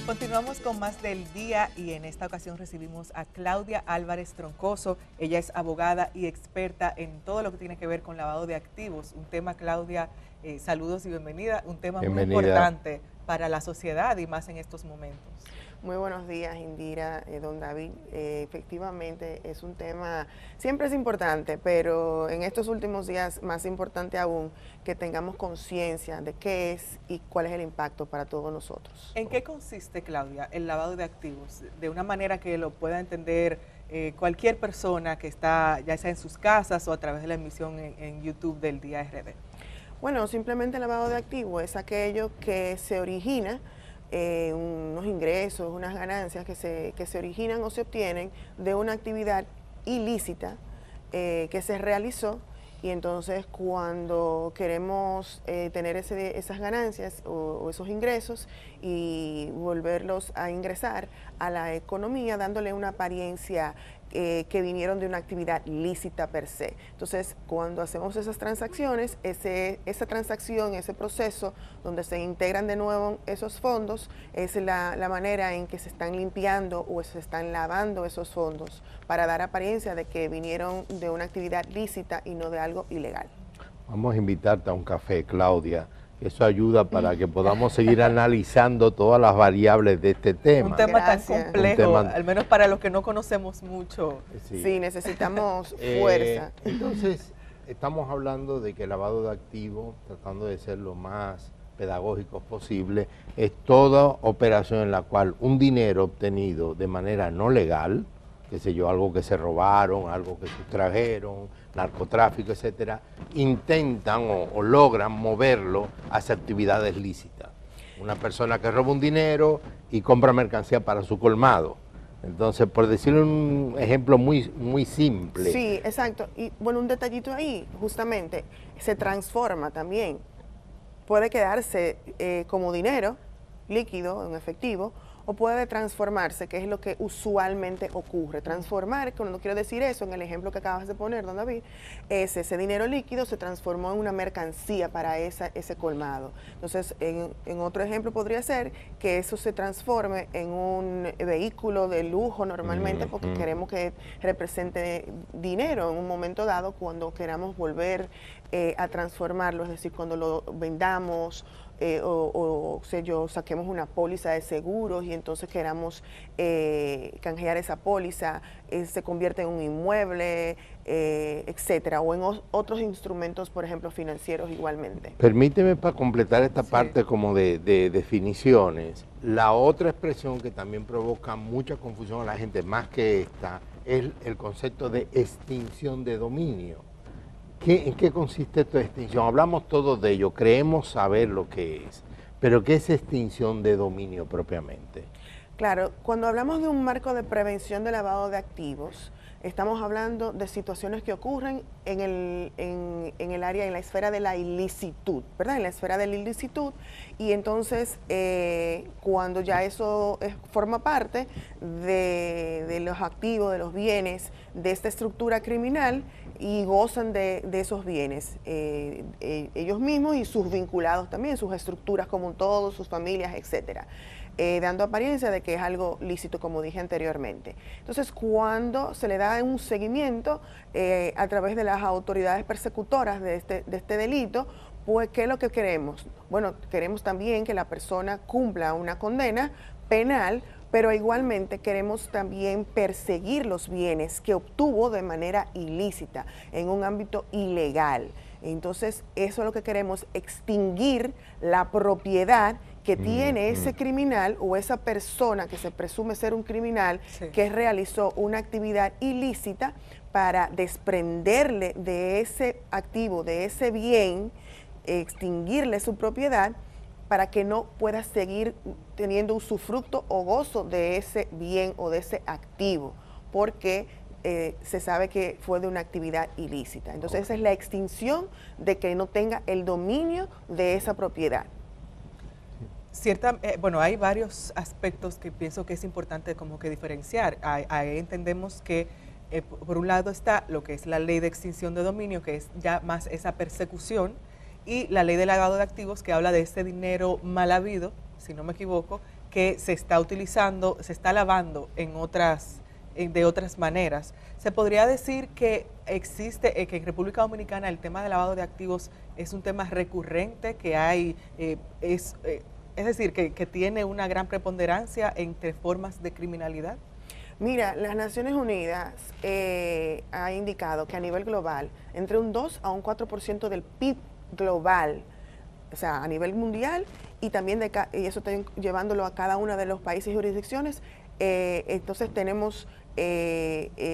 Continuamos con más del día y en esta ocasión recibimos a Claudia Álvarez Troncoso. Ella es abogada y experta en todo lo que tiene que ver con lavado de activos. Un tema, Claudia, saludos y bienvenida, un tema muy importante para la sociedad y más en estos momentos. Muy buenos días, Indira, don David. Efectivamente es un tema, siempre es importante, pero en estos últimos días más importante aún que tengamos conciencia de qué es y cuál es el impacto para todos nosotros. ¿En qué consiste, Claudia, el lavado de activos? De una manera que lo pueda entender cualquier persona que está ya sea en sus casas o a través de la emisión en YouTube del Día RD. Bueno, simplemente el lavado de activos es aquello que se origina, unos ingresos, unas ganancias que se originan o se obtienen de una actividad ilícita que se realizó, y entonces cuando queremos tener esas ganancias o esos ingresos y volverlos a ingresar a la economía dándole una apariencia que vinieron de una actividad lícita per se. Entonces, cuando hacemos esas transacciones, esa transacción, ese proceso donde se integran de nuevo esos fondos, es la manera en que se están limpiando o se están lavando esos fondos para dar apariencia de que vinieron de una actividad lícita y no de algo ilegal. Vamos a invitarte a un café, Claudia. Eso ayuda para que podamos seguir analizando todas las variables de este tema. Un tema Gracias. tan complejo, al menos para los que no conocemos mucho. Sí, necesitamos fuerza. Entonces, estamos hablando de que el lavado de activos, tratando de ser lo más pedagógicos posible, es toda operación en la cual un dinero obtenido de manera no legal, qué sé yo, algo que se robaron, algo que sustrajeron, narcotráfico, etcétera, intentan o logran moverlo hacia actividades lícitas. Una persona que roba un dinero y compra mercancía para su colmado. Entonces, por decir un ejemplo muy simple. Sí, exacto. Y bueno, un detallito ahí, justamente, se transforma también. Puede quedarse como dinero líquido, en efectivo, o puede transformarse, que es lo que usualmente ocurre. Transformar, cuando quiero decir eso, en el ejemplo que acabas de poner, don David, es ese dinero líquido se transformó en una mercancía para ese colmado. Entonces, en otro ejemplo podría ser que eso se transforme en un vehículo de lujo normalmente, porque queremos que represente dinero en un momento dado cuando queramos volver a transformarlo, es decir, cuando lo vendamos, o sé yo, saquemos una póliza de seguros y entonces queramos canjear esa póliza, se convierte en un inmueble, etcétera, o en otros instrumentos, por ejemplo, financieros igualmente. Permíteme para completar esta parte como de definiciones. La otra expresión que también provoca mucha confusión a la gente, más que esta, es el concepto de extinción de dominio. ¿En qué consiste esta extinción? Hablamos todos de ello, creemos saber lo que es, pero ¿qué es extinción de dominio propiamente? Claro, cuando hablamos de un marco de prevención de lavado de activos, estamos hablando de situaciones que ocurren en el área, en la esfera de la ilicitud, ¿verdad? En la esfera de la ilicitud, y entonces cuando ya eso forma parte de los activos, de los bienes de esta estructura criminal, y gozan de esos bienes, ellos mismos y sus vinculados también, sus estructuras como un todo, sus familias, etcétera. Dando apariencia de que es algo lícito, como dije anteriormente. Entonces, cuando se le da un seguimiento a través de las autoridades persecutoras de este delito, pues, ¿qué es lo que queremos? Bueno, queremos también que la persona cumpla una condena penal, pero igualmente queremos también perseguir los bienes que obtuvo de manera ilícita, en un ámbito ilegal. Entonces, eso es lo que queremos, extinguir la propiedad que tiene ese criminal o esa persona que se presume ser un criminal, que realizó una actividad ilícita, para desprenderle de ese activo, de ese bien, extinguirle su propiedad, para que no pueda seguir teniendo usufructo o gozo de ese bien o de ese activo, porque se sabe que fue de una actividad ilícita. Entonces, esa es la extinción de que no tenga el dominio de esa propiedad. Bueno, hay varios aspectos que pienso que es importante como que diferenciar. Ahí entendemos que por un lado está lo que es la ley de extinción de dominio, que es ya más esa persecución, y la ley de lavado de activos, que habla de ese dinero mal habido, si no me equivoco, que se está utilizando, se está lavando en de otras maneras. ¿Se podría decir que existe, que en República Dominicana el tema de lavado de activos es un tema recurrente, que hay, es decir, que tiene una gran preponderancia entre formas de criminalidad? Mira, las Naciones Unidas ha indicado que a nivel global, entre un 2 a un 4% del PIB global, o sea, a nivel mundial, y también y eso está llevándolo a cada uno de los países y jurisdicciones, entonces tenemos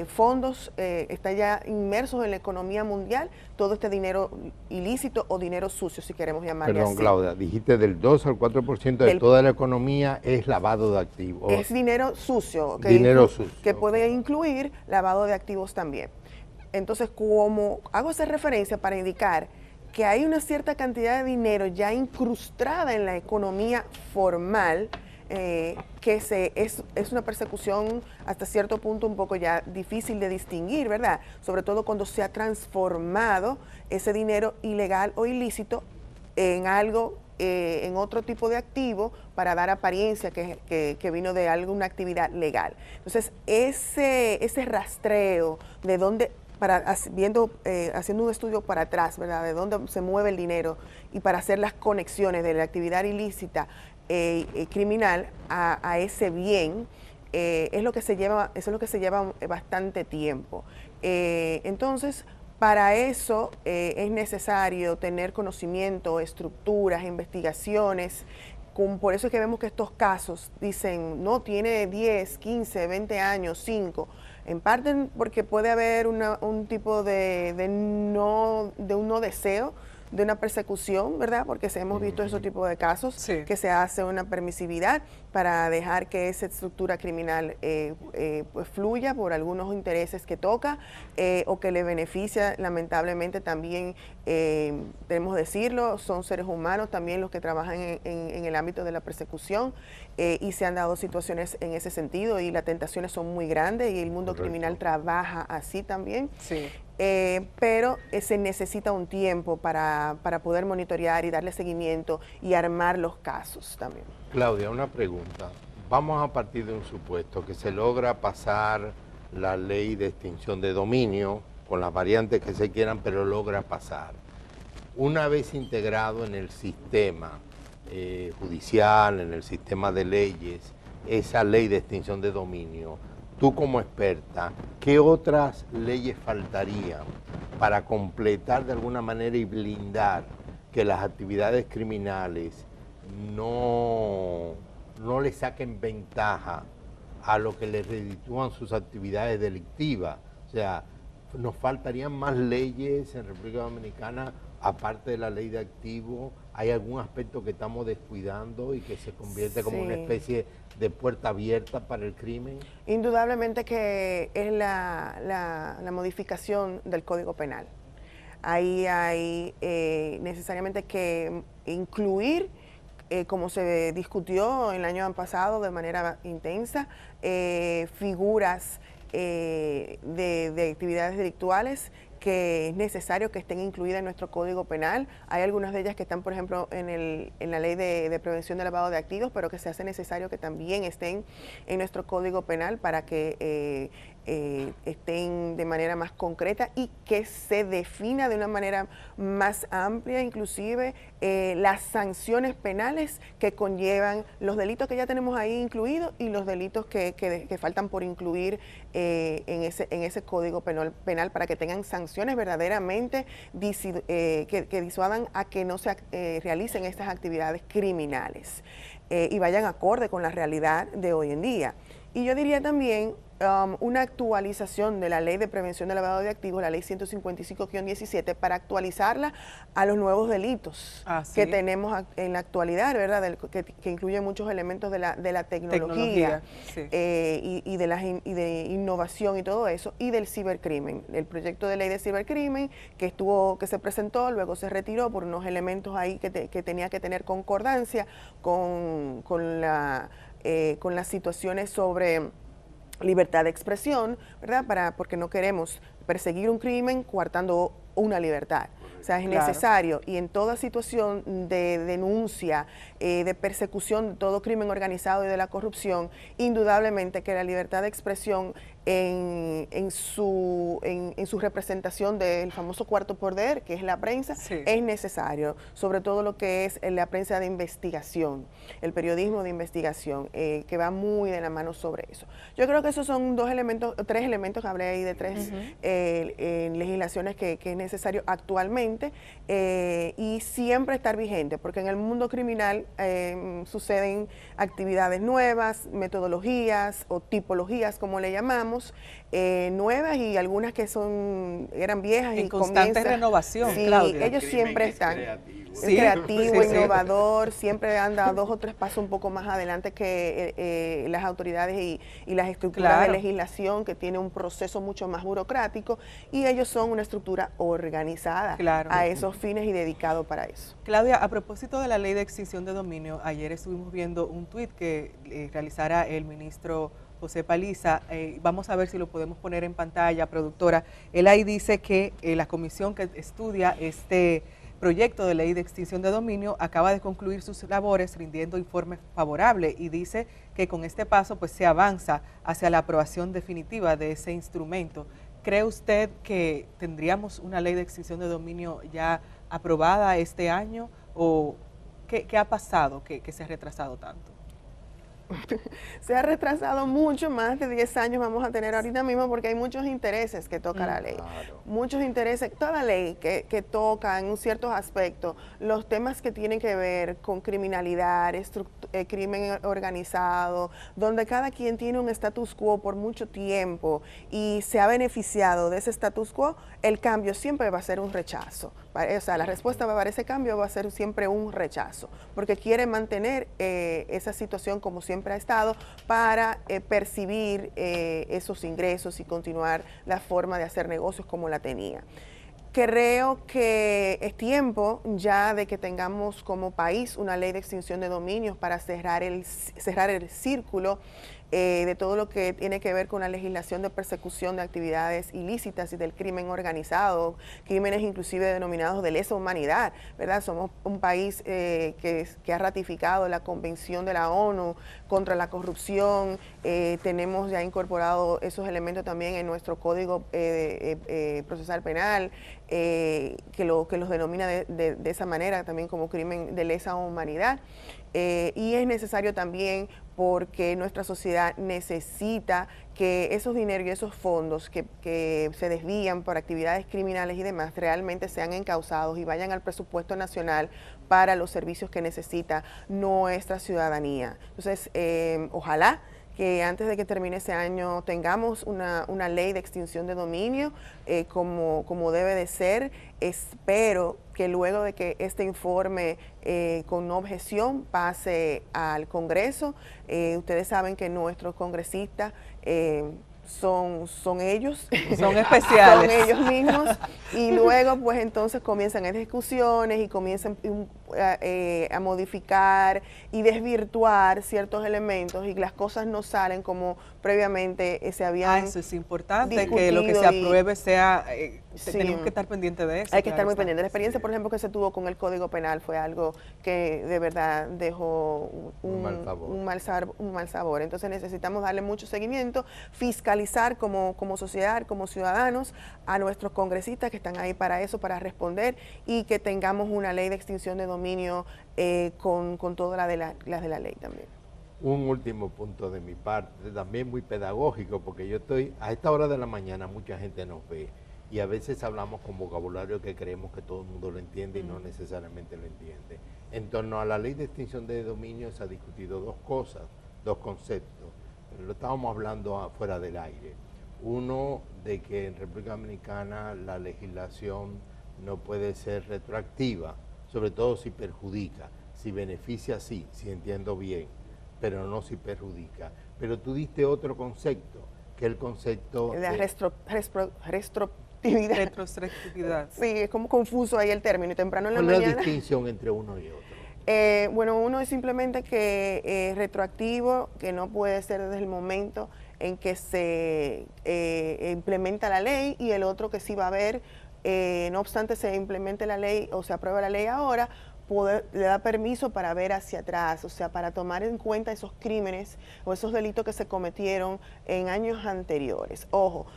fondos, está ya inmersos en la economía mundial, todo este dinero ilícito o dinero sucio, si queremos llamarlo así. Perdón, Claudia, dijiste del 2 al 4% de toda la economía es lavado de activos. Es dinero sucio, que puede incluir lavado de activos también. Entonces, como hago esa referencia para indicar que hay una cierta cantidad de dinero ya incrustada en la economía formal, que es una persecución hasta cierto punto un poco ya difícil de distinguir, ¿verdad? Sobre todo cuando se ha transformado ese dinero ilegal o ilícito en algo, en otro tipo de activo para dar apariencia que vino de alguna actividad legal. Entonces, ese rastreo de dónde, haciendo un estudio para atrás, ¿verdad? De dónde se mueve el dinero y para hacer las conexiones de la actividad ilícita criminal a ese bien, es lo que se lleva bastante tiempo. Entonces, para eso es necesario tener conocimiento, estructuras, investigaciones. Por eso es que vemos que estos casos dicen, no, tiene 10, 15, 20 años, 5. En parte porque puede haber un tipo de un no deseo de una persecución, ¿verdad? Porque hemos visto esos tipos de casos, sí, que se hace una permisividad para dejar que esa estructura criminal pues fluya por algunos intereses que toca o que le beneficia. Lamentablemente también, debemos decirlo, son seres humanos también los que trabajan en el ámbito de la persecución y se han dado situaciones en ese sentido y las tentaciones son muy grandes y el mundo criminal trabaja así también. Sí. Pero se necesita un tiempo para poder monitorear y darle seguimiento y armar los casos también. Claudia, una pregunta. Vamos a partir de un supuesto que se logra pasar la ley de extinción de dominio con las variantes que se quieran, pero logra pasar. Una vez integrado en el sistema judicial, en el sistema de leyes, esa ley de extinción de dominio, tú como experta, ¿qué otras leyes faltarían para completar de alguna manera y blindar que las actividades criminales no le saquen ventaja a lo que les reditúan sus actividades delictivas? O sea, ¿nos faltarían más leyes en República Dominicana aparte de la ley de activos? ¿Hay algún aspecto que estamos descuidando y que se convierte como una especie de puerta abierta para el crimen? Indudablemente que es la modificación del Código Penal. Ahí hay necesariamente que incluir, como se discutió el año pasado de manera intensa, figuras de actividades delictuales que es necesario que estén incluidas en nuestro Código Penal. Hay algunas de ellas que están, por ejemplo, en la Ley de Prevención del Lavado de Activos, pero que se hace necesario que también estén en nuestro Código Penal para que estén de manera más concreta y que se defina de una manera más amplia, inclusive las sanciones penales que conllevan los delitos que ya tenemos ahí incluidos y los delitos que faltan por incluir en ese Código Penal para que tengan sanciones verdaderamente que disuadan a que no se realicen estas actividades criminales y vayan acorde con la realidad de hoy en día. Y yo diría también una actualización de la Ley de Prevención del Lavado de Activos, la Ley 155-17, para actualizarla a los nuevos delitos que tenemos en la actualidad, ¿verdad? Que incluyen muchos elementos de la tecnología sí, y de innovación y todo eso, y del cibercrimen. El proyecto de ley de cibercrimen que se presentó, luego se retiró por unos elementos ahí que tenía que tener concordancia con las situaciones sobre libertad de expresión, ¿verdad? Porque no queremos perseguir un crimen coartando una libertad. O sea, es necesario, y en toda situación de denuncia, de persecución de todo crimen organizado y de la corrupción, indudablemente que la libertad de expresión en su representación del famoso cuarto poder, que es la prensa, es necesario, sobre todo lo que es la prensa de investigación, el periodismo de investigación, que va muy de la mano sobre eso. Yo creo que esos son tres elementos, hablé ahí de tres legislaciones que es necesario actualmente, y siempre estar vigente, porque en el mundo criminal suceden actividades nuevas, metodologías o tipologías, como le llamamos, nuevas, y algunas que eran viejas en y constante renovación. Sí, Claudia. ellos siempre están creativo, innovador, siempre anda 2 o 3 pasos un poco más adelante que las autoridades y las estructuras de legislación, que tiene un proceso mucho más burocrático, y ellos son una estructura organizada a esos fines y dedicado para eso. Claudia, a propósito de la ley de extinción de dominio, ayer estuvimos viendo un tuit que realizara el ministro José Paliza. Vamos a ver si lo podemos poner en pantalla, productora. Él ahí dice que la comisión que estudia este proyecto de ley de extinción de dominio acaba de concluir sus labores rindiendo informe favorable, y dice que con este paso pues se avanza hacia la aprobación definitiva de ese instrumento. ¿Cree usted que tendríamos una ley de extinción de dominio ya aprobada este año, o qué ha pasado que se ha retrasado tanto? Se ha retrasado mucho, más de 10 años vamos a tener ahorita mismo, porque hay muchos intereses que toca la ley. Muchos intereses, toda ley que toca en ciertos aspectos los temas que tienen que ver con criminalidad, crimen organizado, donde cada quien tiene un status quo por mucho tiempo y se ha beneficiado de ese status quo, el cambio siempre va a ser un rechazo. O sea, la respuesta para ese cambio va a ser siempre un rechazo, porque quiere mantener esa situación como siempre ha estado, para percibir esos ingresos y continuar la forma de hacer negocios como la tenía. Creo que es tiempo ya de que tengamos como país una ley de extinción de dominios para cerrar el círculo de todo lo que tiene que ver con la legislación de persecución de actividades ilícitas y del crimen organizado, crímenes inclusive denominados de lesa humanidad, ¿verdad? Somos un país que ha ratificado la Convención de la ONU contra la corrupción, tenemos ya incorporado esos elementos también en nuestro Código Procesal Penal, que los denomina de esa manera también como crimen de lesa humanidad. Y es necesario también porque nuestra sociedad necesita que esos dineros y esos fondos que se desvían por actividades criminales y demás realmente sean encausados y vayan al presupuesto nacional para los servicios que necesita nuestra ciudadanía. Entonces, ojalá que antes de que termine ese año tengamos una ley de extinción de dominio como debe de ser. Espero que luego de que este informe con objeción pase al Congreso, ustedes saben que nuestros congresistas son ellos, son especiales, son ellos mismos, y luego pues entonces comienzan las discusiones y comienzan a modificar y desvirtuar ciertos elementos, y las cosas no salen como previamente se habían eso es importante, que lo que se apruebe sea, tenemos que estar pendientes de eso. Hay que estar muy pendientes. La experiencia, por ejemplo, que se tuvo con el Código Penal fue algo que de verdad dejó un mal sabor. Entonces necesitamos darle mucho seguimiento, fiscalizar como sociedad, como ciudadanos, a nuestros congresistas que están ahí para eso, para responder, y que tengamos una ley de extinción de dominio con todas las de la ley también. Un último punto de mi parte, también muy pedagógico, porque yo estoy, a esta hora de la mañana mucha gente nos ve y a veces hablamos con vocabulario que creemos que todo el mundo lo entiende y no necesariamente lo entiende. En torno a la ley de extinción de dominio se ha discutido dos cosas, dos conceptos. Lo estábamos hablando fuera del aire. Uno, de que en República Dominicana la legislación no puede ser retroactiva, sobre todo si perjudica. Si beneficia, sí, si entiendo bien, pero no si perjudica. Pero tú diste otro concepto, que es el concepto de retrospectividad. Sí, es como confuso ahí el término, temprano en la mañana. mañana. ¿Cuál es la distinción entre uno y otro? Bueno, uno es simplemente que retroactivo, que no puede ser desde el momento en que se implementa la ley, y el otro que sí va a haber no obstante se implemente la ley o se aprueba la ley ahora, le da permiso para ver hacia atrás, o sea, para tomar en cuenta esos crímenes o esos delitos que se cometieron en años anteriores. Ojo,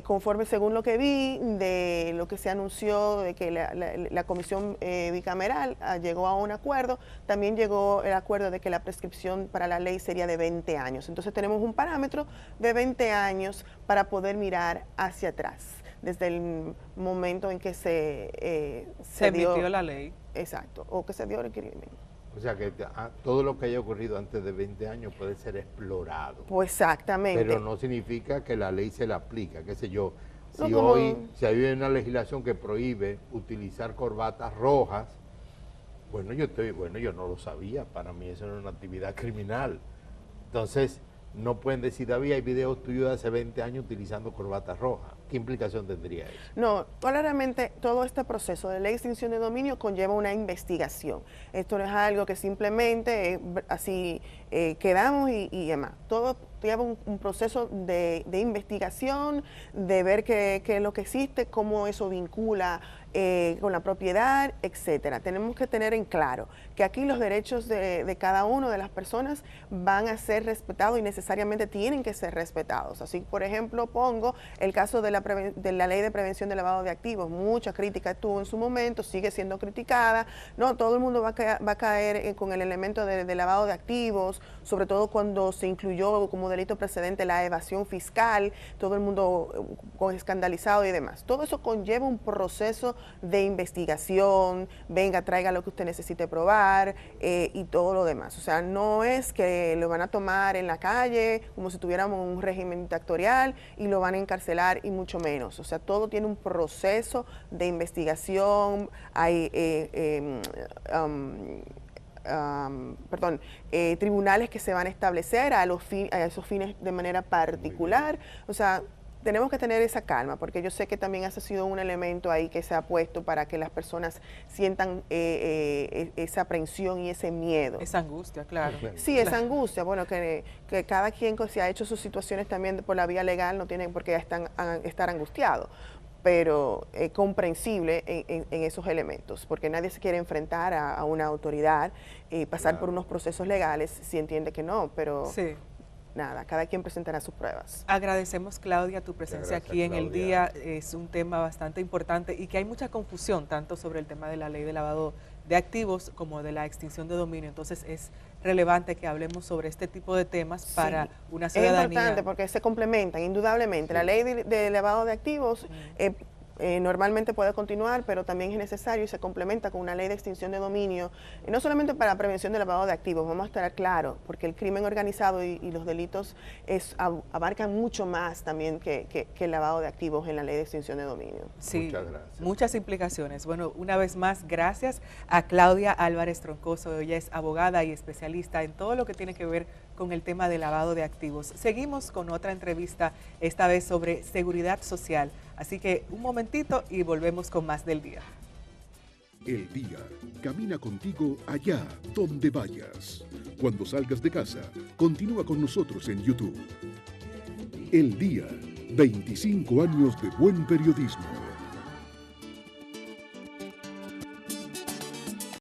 conforme según lo que vi, de lo que se anunció de que la comisión bicameral llegó a un acuerdo, también llegó el acuerdo de que la prescripción para la ley sería de 20 años. Entonces tenemos un parámetro de 20 años para poder mirar hacia atrás, desde el momento en que se emitió la ley. Exacto, o que se dio el crimen. O sea que todo lo que haya ocurrido antes de 20 años puede ser explorado. Pues exactamente. Pero no significa que la ley se la aplica, qué sé yo. Si No, si hay una legislación que prohíbe utilizar corbatas rojas, bueno, yo no lo sabía, para mí eso era una actividad criminal. Entonces, no pueden decir, David, hay videos tuyos de hace 20 años utilizando corbatas rojas. ¿Qué implicación tendría eso? No, claramente todo este proceso de ley de extinción de dominio conlleva una investigación. Esto no es algo que simplemente así quedamos y demás. Todo lleva un proceso de investigación, de ver qué es lo que existe, cómo eso vincula con la propiedad, etcétera. Tenemos que tener en claro que aquí los derechos de cada una de las personas van a ser respetados y necesariamente tienen que ser respetados. Así, por ejemplo, pongo el caso de la ley de prevención de lavado de activos. Mucha crítica tuvo en su momento, sigue siendo criticada. No, todo el mundo va a caer con el elemento de lavado de activos, sobre todo cuando se incluyó como delito precedente la evasión fiscal, todo el mundo escandalizado y demás. Todo eso conlleva un proceso de investigación, venga, traiga lo que usted necesite probar y todo lo demás. O sea, no es que lo van a tomar en la calle como si tuviéramos un régimen dictatorial y lo van a encarcelar y mucho menos. O sea, todo tiene un proceso de investigación, hay tribunales que se van a establecer a esos fines de manera particular. O sea, tenemos que tener esa calma, porque yo sé que también ese ha sido un elemento ahí que se ha puesto para que las personas sientan esa aprensión y ese miedo. Esa angustia, claro. Sí, esa angustia. Bueno, que cada quien que se ha hecho sus situaciones también por la vía legal no tiene por qué estar angustiado, pero comprensible en esos elementos, porque nadie se quiere enfrentar a una autoridad y pasar por unos procesos legales si entiende que no, pero... Sí. Nada, cada quien presentará sus pruebas. Agradecemos, Claudia, tu presencia aquí en el día. Es un tema bastante importante y que hay mucha confusión tanto sobre el tema de la ley de lavado de activos como de la extinción de dominio. Entonces es relevante que hablemos sobre este tipo de temas para una ciudadanía. Es importante porque se complementan, indudablemente. Sí. La ley de lavado de activos normalmente puede continuar, pero también es necesario y se complementa con una ley de extinción de dominio, no solamente para prevención del lavado de activos, vamos a estar claros, porque el crimen organizado y los delitos abarcan mucho más también que el lavado de activos en la ley de extinción de dominio. Sí, muchas gracias. Muchas implicaciones. Bueno, una vez más, gracias a Claudia Álvarez Troncoso. Ella es abogada y especialista en todo lo que tiene que ver con el tema de lavado de activos. Seguimos con otra entrevista, esta vez sobre seguridad social. Así que un momentito y volvemos con más del día. El día camina contigo allá donde vayas. Cuando salgas de casa, continúa con nosotros en YouTube. El día, 25 años de buen periodismo.